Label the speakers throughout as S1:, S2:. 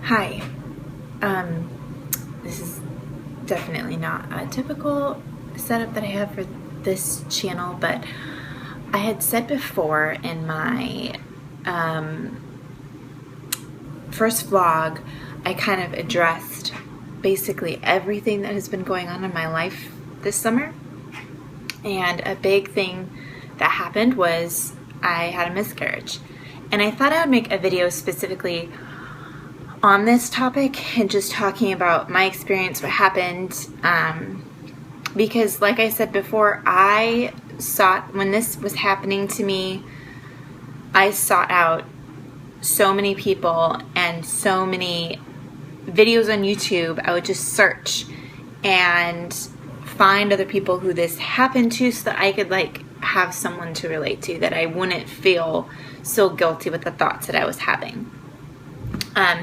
S1: Hi. This is definitely not a typical setup that I have for this channel, but I had said before in my first vlog, I kind of addressed basically everything that has been going on in my life this summer. And a big thing that happened was I had a miscarriage. And I thought I would make a video specifically on this topic and just talking about my experience, what happened, because like I said before, when this was happening to me, I sought out so many people and so many videos on YouTube. I would just search and find other people who this happened to so that I could have someone to relate to, that I wouldn't feel so guilty with the thoughts that I was having.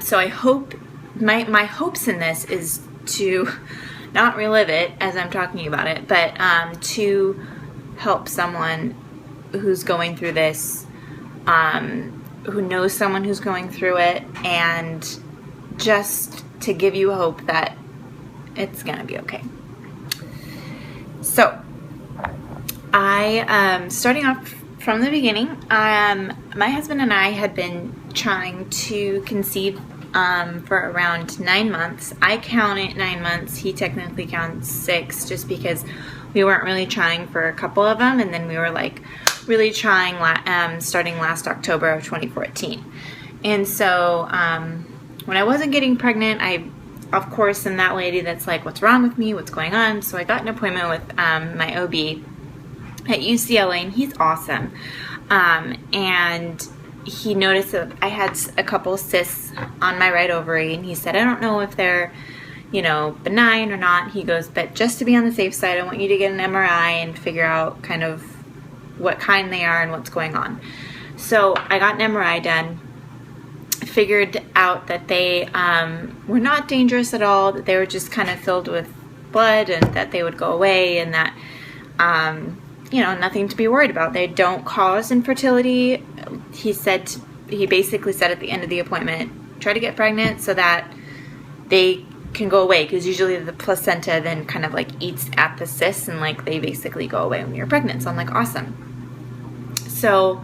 S1: So I hope, my hopes in this is to not relive it as I'm talking about it, but to help someone who's going through this, who knows someone who's going through it, and just to give you hope that it's gonna be okay. So, starting off from the beginning, my husband and I had been trying to conceive for around 9 months. I count it 9 months. He technically counts 6, just because we weren't really trying for a couple of them, and then we were really trying starting last October of 2014. And so when I wasn't getting pregnant, I, of course, am that lady that's like, what's wrong with me? What's going on? So I got an appointment with my OB at UCLA, and he's awesome. And he noticed that I had a couple cysts on my right ovary, and he said, I don't know if they're, benign or not. He goes, but just to be on the safe side, I want you to get an MRI and figure out kind of what kind they are and what's going on. So I got an MRI done, figured out that they were not dangerous at all, that they were just kind of filled with blood, and that they would go away, and that nothing to be worried about. They don't cause infertility. He basically said at the end of the appointment, try to get pregnant so that they can go away, because usually the placenta then kind of eats at the cysts, and they basically go away when you're pregnant. So I'm like, awesome. So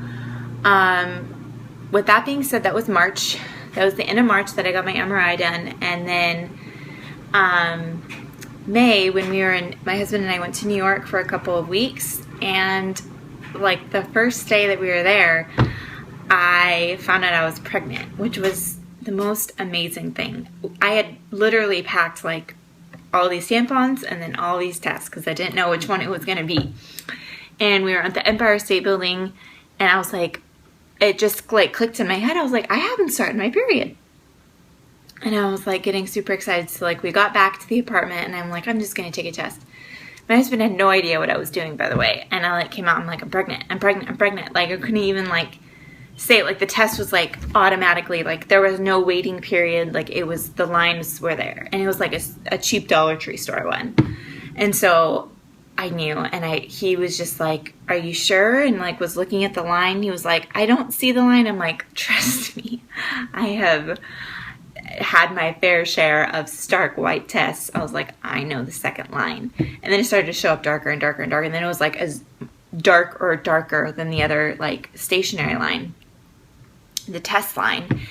S1: with that being said, that was March. That was the end of March that I got my MRI done. And then May, when my husband and I went to New York for a couple of weeks, and the first day that we were there, I found out I was pregnant, which was the most amazing thing. I had literally packed all these tampons and then all these tests, because I didn't know which one it was going to be. And we were at the Empire State Building, and I was like, it just clicked in my head. I was like, I haven't started my period. And I was getting super excited. So we got back to the apartment, and I'm like, I'm just going to take a test. My husband had no idea what I was doing, by the way. And I came out, I'm like, I'm pregnant. I couldn't even say it. The test was automatically, there was no waiting period. It was, the lines were there. And it was a cheap Dollar Tree store one. And so I knew, and he was just like, are you sure? And was looking at the line. He was like, I don't see the line. I'm like, trust me, I have had my fair share of stark white tests. I was like, I know the second line. And then it started to show up darker and darker and darker. And then it was as dark or darker than the other stationary line, the test line.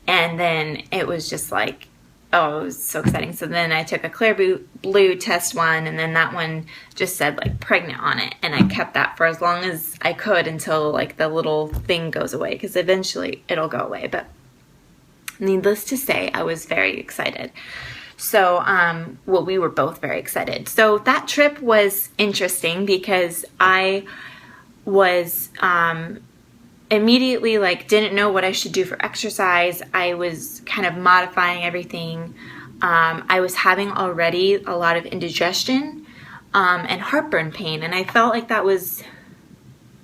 S1: And then it was just oh, it was so exciting. So then I took a clear blue test one, and then that one just said pregnant on it. And I kept that for as long as I could until the little thing goes away, because eventually it'll go away. But needless to say, I was very excited. So, we were both very excited. So that trip was interesting, because I was immediately didn't know what I should do for exercise. I was kind of modifying everything. I was having already a lot of indigestion and heartburn pain, and I felt that was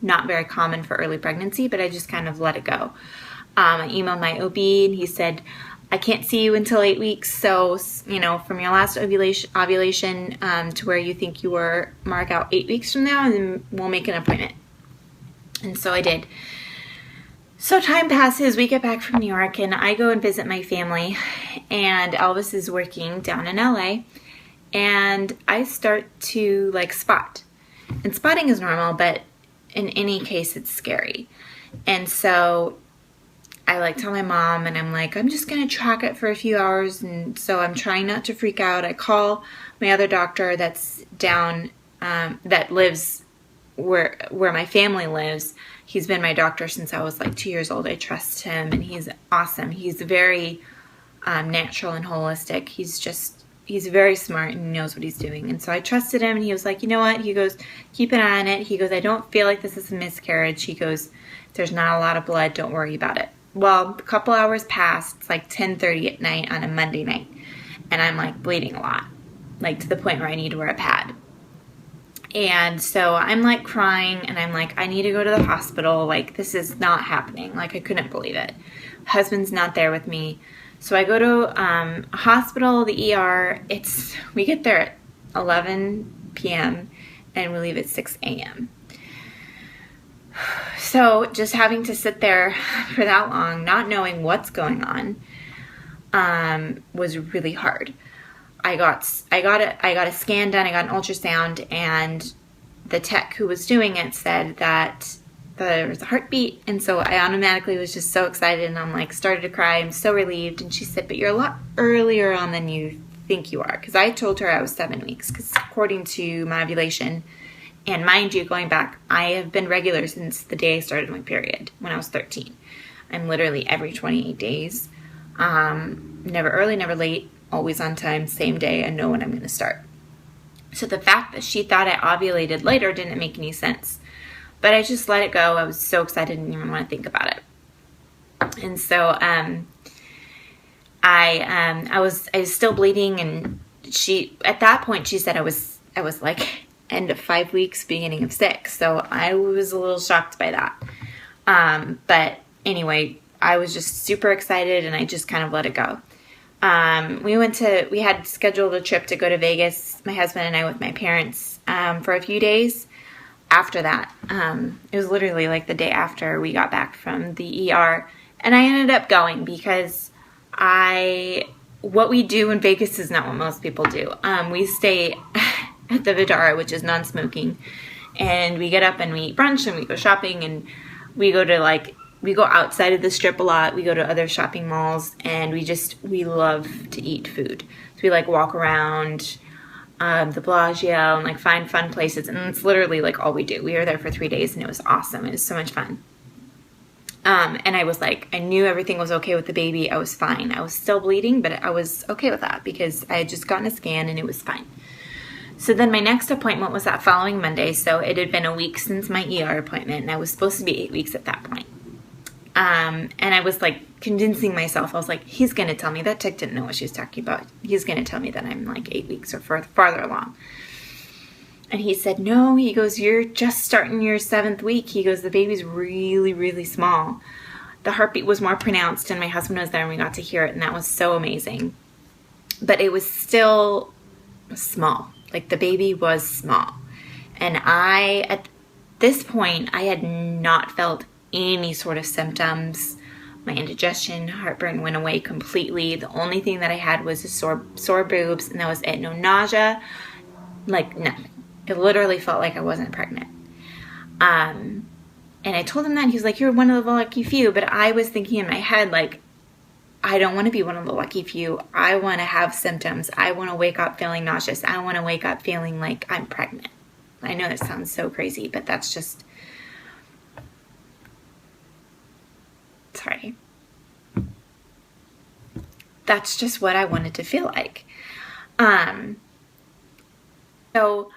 S1: not very common for early pregnancy, but I just kind of let it go. I emailed my OB, and he said, I can't see you until 8 weeks, so, from your last ovulation to where you think you were, mark out 8 weeks from now, and then we'll make an appointment. And so I did. So time passes, we get back from New York, and I go and visit my family, and Elvis is working down in LA, and I start to like spot. And spotting is normal, but in any case, it's scary. And so I like tell my mom, and I'm like, I'm just going to track it for a few hours, and so I'm trying not to freak out. I call my other doctor that's down, that lives where my family lives. He's been my doctor since I was like 2 years old. I trust him, and he's awesome. He's very natural and holistic. He's very smart and knows what he's doing. And so I trusted him, and he was like, you know what? He goes, keep an eye on it. He goes, I don't feel like this is a miscarriage. He goes, there's not a lot of blood. Don't worry about it. Well, a couple hours passed. It's like 10:30 at night on a Monday night, and I'm like bleeding a lot, like to the point where I need to wear a pad. And so I'm like crying, and I'm like, I need to go to the hospital. Like, this is not happening. Like, I couldn't believe it. Husband's not there with me. So I go to a hospital, the ER. We get there at 11 p.m. and we leave at 6 a.m. So just having to sit there for that long, not knowing what's going on, was really hard. I got a scan done. I got an ultrasound, and the tech who was doing it said that there was a heartbeat, and so I automatically was just so excited, and I'm like started to cry. I'm so relieved, and she said, "But you're a lot earlier on than you think you are," because I told her I was 7 weeks, because according to my ovulation, and mind you, going back, I have been regular since the day I started my period when I was 13. I'm literally every 28 days, never early, never late. Always on time, same day, I know when I'm going to start. So the fact that she thought I ovulated later didn't make any sense. But I just let it go. I was so excited, I didn't even want to think about it. And so I was still bleeding, and at that point she said I was like end of 5 weeks, beginning of 6. So I was a little shocked by that. But anyway, I was just super excited, and I just kind of let it go. We had scheduled a trip to go to Vegas, my husband and I, with my parents, for a few days after that. It was literally like the day after we got back from the ER, and I ended up going because what we do in Vegas is not what most people do. We stay at the Vidara, which is non-smoking, and we get up and we eat brunch, and we go shopping, and we go outside of the strip a lot. We go to other shopping malls, and we love to eat food. So we like walk around the Bellagio and like find fun places, and it's literally like all we do. We were there for 3 days, and it was awesome. It was so much fun. And I was like, I knew everything was okay with the baby. I was fine. I was still bleeding, but I was okay with that because I had just gotten a scan, and it was fine. So then my next appointment was that following Monday. So it had been a week since my ER appointment, and I was supposed to be 8 weeks at that point. And I was like convincing myself, I was like, he's going to tell me. That tech didn't know what she was talking about. He's going to tell me that I'm like 8 weeks or farther along. And he said, no, he goes, you're just starting your 7th week. He goes, the baby's really, really small. The heartbeat was more pronounced, and my husband was there, and we got to hear it, and that was so amazing. But it was still small. Like, the baby was small. And at this point, I had not felt any sort of symptoms. My indigestion, heartburn went away completely. The only thing that I had was a sore boobs, and that was it. No nausea, like nothing. It literally felt like I wasn't pregnant. And I told him that, and he was like, you're one of the lucky few. But I was thinking in my head, like, I don't want to be one of the lucky few. I want to have symptoms. I want to wake up feeling nauseous. I want to wake up feeling like I'm pregnant. I know that sounds so crazy, but that's just... Sorry. That's just what I wanted to feel like. So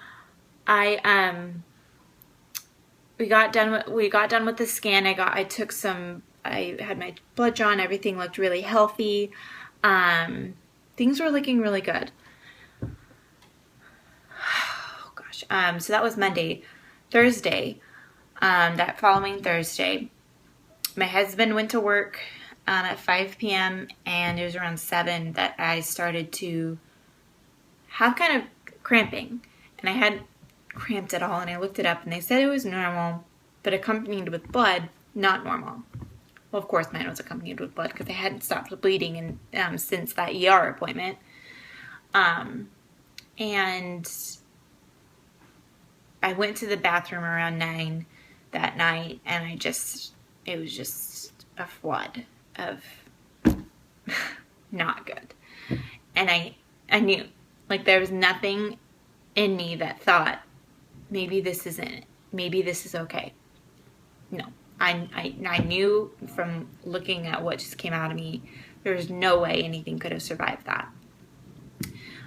S1: we got done with the scan. I had my blood drawn. Everything looked really healthy. Things were looking really good. Oh gosh. So that was Monday. Thursday, that following Thursday, my husband went to work at 5 p.m. and it was around 7 that I started to have kind of cramping. And I hadn't cramped at all, and I looked it up, and they said it was normal, but accompanied with blood, not normal. Well, of course mine was accompanied with blood because I hadn't stopped bleeding since that ER appointment. And I went to the bathroom around 9 that night, and it was just a flood of not good. And I knew, like, there was nothing in me that thought, maybe this isn't it. Maybe this is okay. No. I knew from looking at what just came out of me, there's no way anything could have survived that.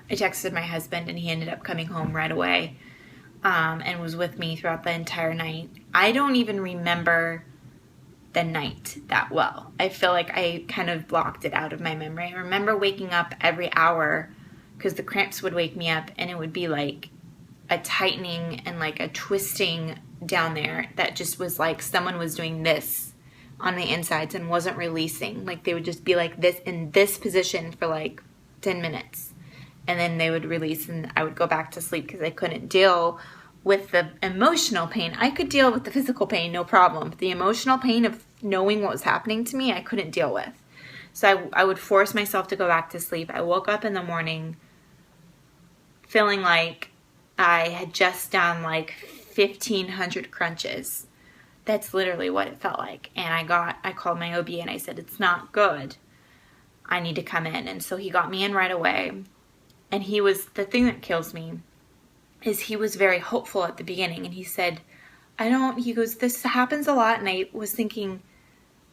S1: I texted my husband, and he ended up coming home right away, and was with me throughout the entire night. I don't even remember the night that well. I feel like I kind of blocked it out of my memory. I remember waking up every hour because the cramps would wake me up, and it would be like a tightening and like a twisting down there that just was like someone was doing this on the insides and wasn't releasing. Like they would just be like this in this position for like 10 minutes. And then they would release, and I would go back to sleep because I couldn't deal with the emotional pain. I could deal with the physical pain, no problem. But the emotional pain of knowing what was happening to me, I couldn't deal with. So I would force myself to go back to sleep. I woke up in the morning feeling like I had just done like 1,500 crunches. That's literally what it felt like. And I called my OB and I said, it's not good. I need to come in. And so he got me in right away. And the thing that kills me is he was very hopeful at the beginning. And he said, he goes, this happens a lot. And I was thinking,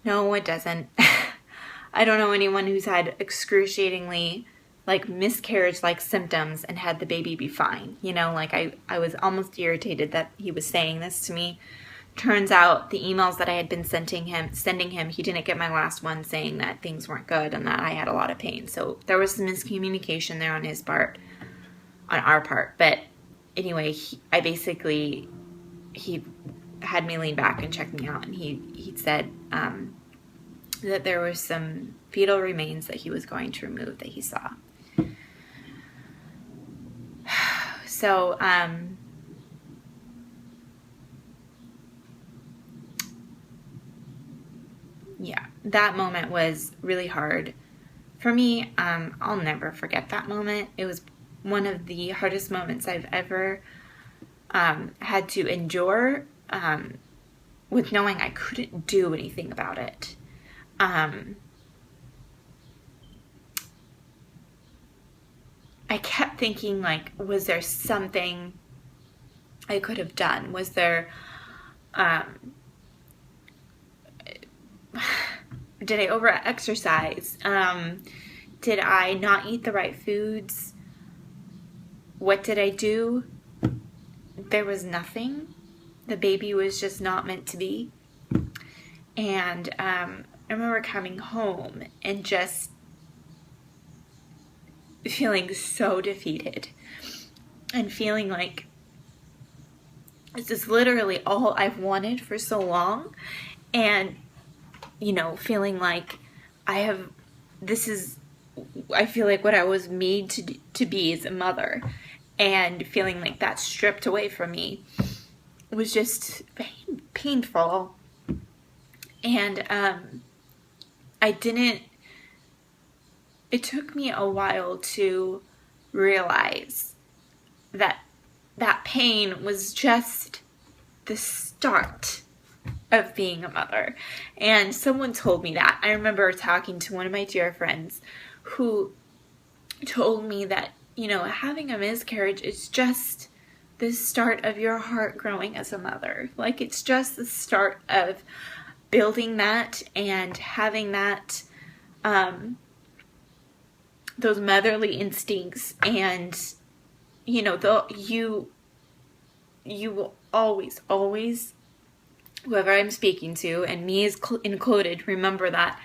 S1: no, it doesn't. I don't know anyone who's had excruciatingly like miscarriage-like symptoms and had the baby be fine. You know, like I was almost irritated that he was saying this to me. Turns out the emails that I had been sending him, he didn't get my last one saying that things weren't good and that I had a lot of pain. So there was some miscommunication there on his part, on our part. But anyway, he had me lean back and check me out, and he said that there were some fetal remains that he was going to remove that he saw. So, yeah, that moment was really hard for me. I'll never forget that moment. It was one of the hardest moments I've ever had to endure, with knowing I couldn't do anything about it. I kept thinking, like, was there something I could have done? Was there, did I over-exercise? Did I not eat the right foods? What did I do? There was nothing. The baby was just not meant to be. And I remember coming home and just feeling so defeated and feeling like this is literally all I've wanted for so long. And, you know, feeling like I feel like what I was made to be as a mother, and feeling like that stripped away from me was just painful. And it took me a while to realize that pain was just the start of being a mother. And someone told me that. I remember talking to one of my dear friends who told me that, you know, having a miscarriage is just the start of your heart growing as a mother. Like, it's just the start of building that and having that, those motherly instincts. And, you know, you will always, whoever I'm speaking to, and me is included, remember that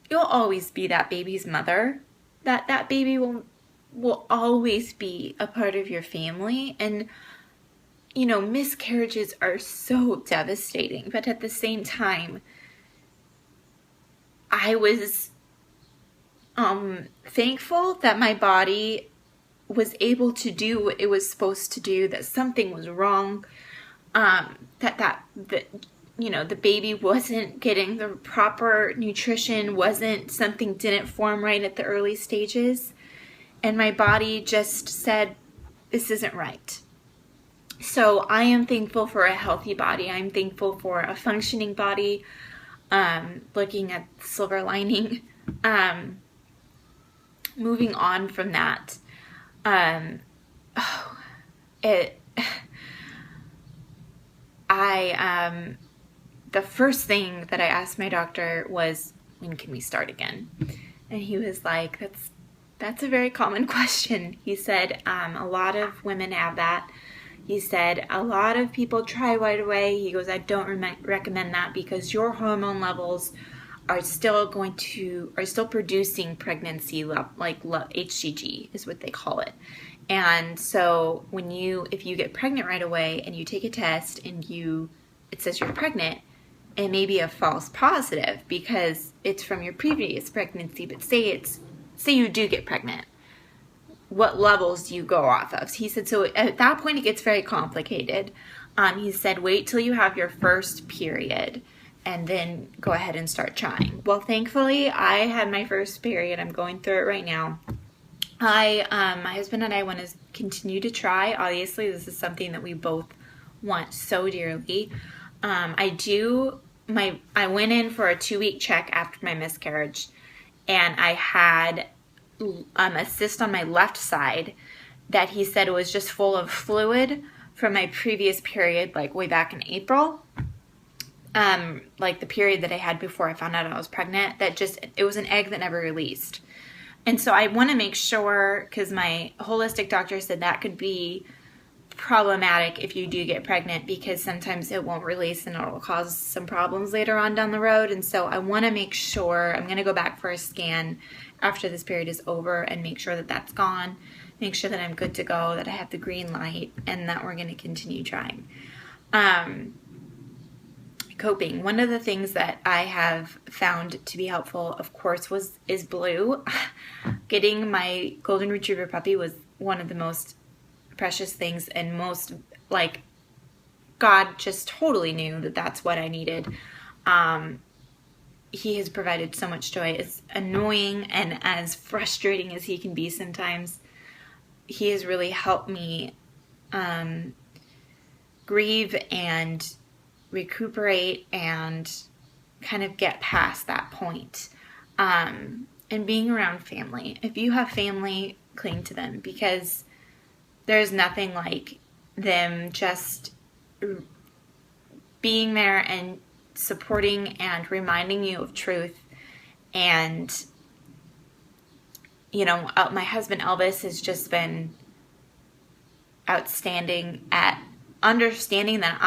S1: you'll always be that baby's mother. That baby will always be a part of your family. And, you know, miscarriages are so devastating, but at the same time, I was thankful that my body was able to do what it was supposed to do, that something was wrong, that the baby wasn't getting the proper nutrition, something didn't form right at the early stages. And my body just said, this isn't right. So I am thankful for a healthy body. I'm thankful for a functioning body. Looking at the silver lining. Moving on from that. The first thing that I asked my doctor was, when can we start again? And he was like, that's a very common question. He said, a lot of women have that. He said, a lot of people try right away. He goes, I don't recommend that because your hormone levels are still producing pregnancy, like HCG is what they call it. And so if you get pregnant right away and you take a test and it says you're pregnant, it may be a false positive because it's from your previous pregnancy. But say you do get pregnant, what levels do you go off of? He said, so at that point it gets very complicated. He said, wait till you have your first period and then go ahead and start trying. Well, thankfully I had my first period. I'm going through it right now. My husband and I want to continue to try. Obviously, this is something that we both want so dearly. I went in for a 2-week check after my miscarriage, and I had a cyst on my left side that he said was just full of fluid from my previous period, like way back in April. Like the period that I had before I found out I was pregnant, it was an egg that never released. And so I want to make sure, because my holistic doctor said that could be problematic if you do get pregnant, because sometimes it won't release and it'll cause some problems later on down the road. And so I want to make sure, I'm going to go back for a scan after this period is over and make sure that that's gone, make sure that I'm good to go, that I have the green light, and that we're going to continue trying. Coping. One of the things that I have found to be helpful, of course, is blue. Getting my golden retriever puppy was one of the most precious things, and most, like, God just totally knew that that's what I needed. He has provided so much joy. As annoying and as frustrating as he can be sometimes, he has really helped me grieve and recuperate and kind of get past that point. And being around family. If you have family, cling to them, because there's nothing like them just being there and supporting and reminding you of truth. And, my husband Elvis has just been outstanding at understanding that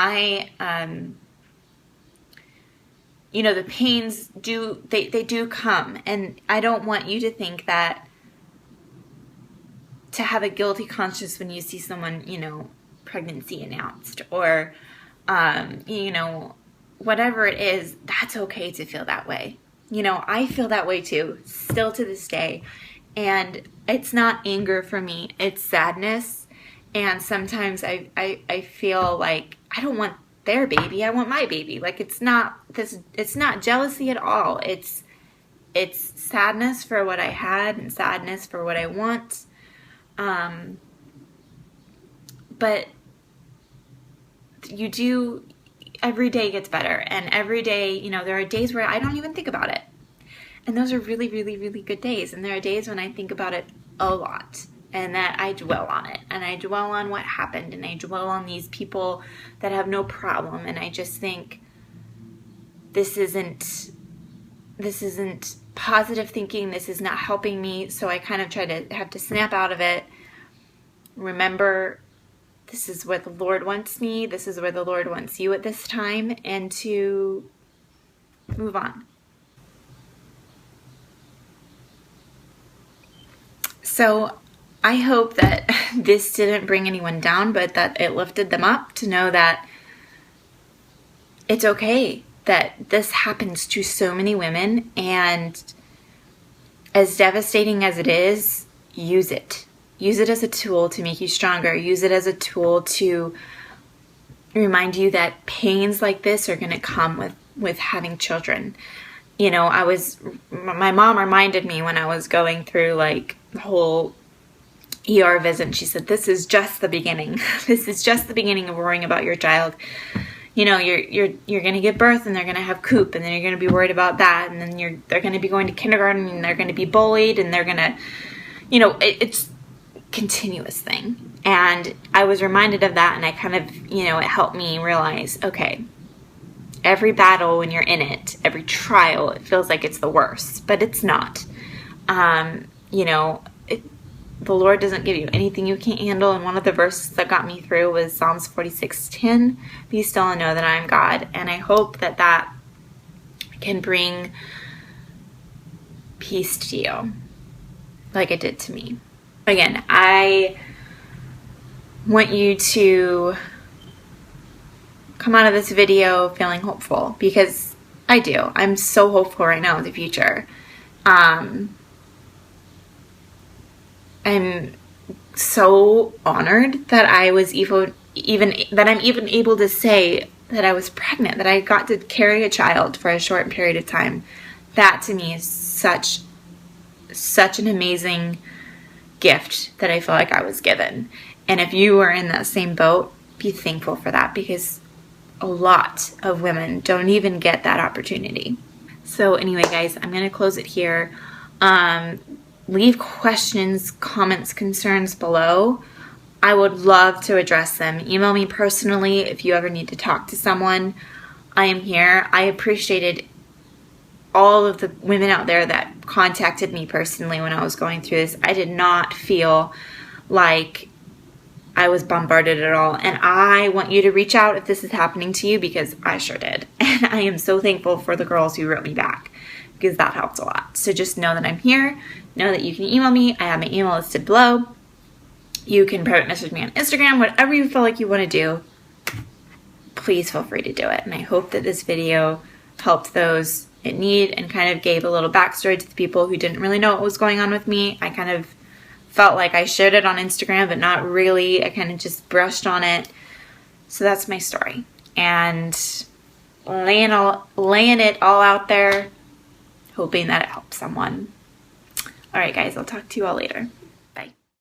S1: the pains they do come, and I don't want you to think that, to have a guilty conscience when you see someone, pregnancy announced, or, whatever it is, that's okay to feel that way. I feel that way too, still to this day, and it's not anger for me, it's sadness. And sometimes I feel like I don't want their baby, I want my baby. Like, it's not jealousy at all. It's sadness for what I had and sadness for what I want. But every day gets better, and every day, there are days where I don't even think about it. And those are really, really, really good days. And there are days when I think about it a lot. And that I dwell on it, and I dwell on what happened, and I dwell on these people that have no problem, and I just think this isn't positive thinking, this is not helping me. So I kind of have to snap out of it, remember this is where the Lord wants me, this is where the Lord wants you at this time, and to move on. So I hope that this didn't bring anyone down, but that it lifted them up to know that it's okay that this happens to so many women, and as devastating as it is, use it. Use it as a tool to make you stronger. Use it as a tool to remind you that pains like this are going to come with having children. You know, my mom reminded me when I was going through like the whole ER visit, and she said, this is just the beginning. This is just the beginning of worrying about your child. You know, you're going to give birth and they're going to have coop, and then you're going to be worried about that, and then they're going to be going to kindergarten and they're going to be bullied, and they're going to, you know, it's a continuous thing. And I was reminded of that, and I kind of, you know, it helped me realize, okay, every battle when you're in it, every trial, it feels like it's the worst, but it's not. You know, the Lord doesn't give you anything you can't handle. And one of the verses that got me through was Psalms 46:10. Be still and know that I am God. And I hope that that can bring peace to you like it did to me. Again, I want you to come out of this video feeling hopeful, because I do. I'm so hopeful right now in the future. I'm so honored that I was even able to say that I was pregnant, that I got to carry a child for a short period of time. That to me is such an amazing gift that I feel like I was given. And if you are in that same boat, be thankful for that, because a lot of women don't even get that opportunity. So anyway, guys, I'm going to close it here. Leave questions, comments, concerns below. I would love to address them. Email me personally if you ever need to talk to someone. I am here. I appreciated all of the women out there that contacted me personally when I was going through this. I did not feel like I was bombarded at all. And I want you to reach out if this is happening to you, because I sure did. And I am so thankful for the girls who wrote me back, because that helped a lot. So just know that I'm here. Know that you can email me. I have my email listed below. You can private message me on Instagram. Whatever you feel like you want to do, please feel free to do it. And I hope that this video helped those in need and kind of gave a little backstory to the people who didn't really know what was going on with me. I kind of felt like I shared it on Instagram, but not really. I kind of just brushed on it. So that's my story. And laying it all out there, hoping that it helps someone. All right, guys, I'll talk to you all later.